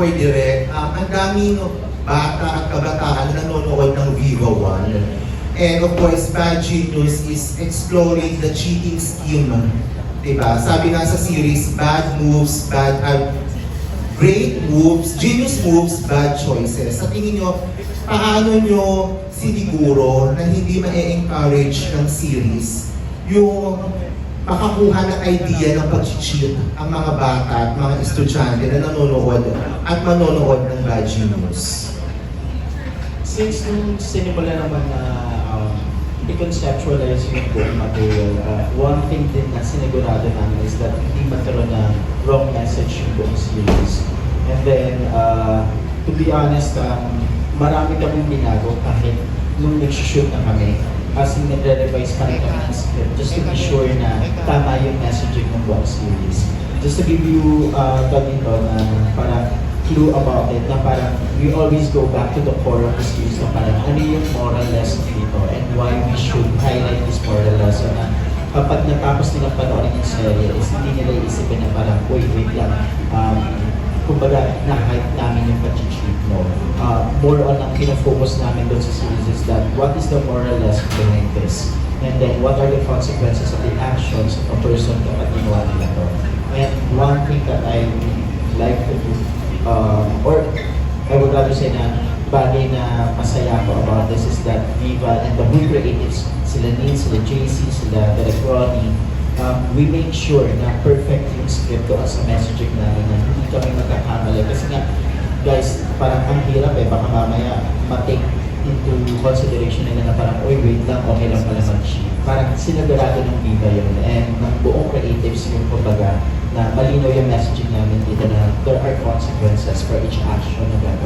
ako'y direct. Ang daming bata at kabataan na nanonood ng Viva One. And of course, Bad Genius is exploring the cheating scheme. Diba? Sabi nga sa series, bad moves, great moves, genius moves, bad choices. Sa tingin nyo, paano nyo siniguro na hindi ma-encourage ng series yung makakuha ng idea ng pag-cheat ang mga bata at mga estudyante na nanonood at manonood ng Bad Genius? Since nung sinimula naman na i-conceptualize yung buong material, one thing din na sinigurado namin is that hindi magkaroon ng wrong message yung buong series. And then, to be honest, marami kaming binago kahit nung nag-shoot na kami. As in, nagre-revise pa rin kami ng script just to be sure na tama yung messaging ng buong series. Just to give you ganito na parang clue about it, na parang we always go back to the core of the series na parang ano yung moral lesson dito and why we should highlight this moral lesson na kapag natapos nilang panoorin yung serye is hindi nila isipin na parang, wait lang, kumbaga na-hype namin yung pag-cheat, no? More on ang pinafocus namin doon sa series is that what is the moral lesson behind this? And then what are the consequences of the actions of a person kapag ginawa nila to? And one thing that I like to do, or I would rather say na bagay na masaya ko about this is that Viva and the Hood Creatives, sila Neil, sila JC, sila Derek Ronnie, we make sure na perfect yung script doon sa messaging namin na hindi kami magkakamali. Kasi nga, guys, parang ang hirap baka mamaya ma-take into consideration nila na parang, oy, wait lang, okay lang pala mag-cheat. Parang sinagurado ng Viva yun and ng buong creatives yung kumbaga na malinaw yung messaging namin dito na there are consequences for each action na gagawin.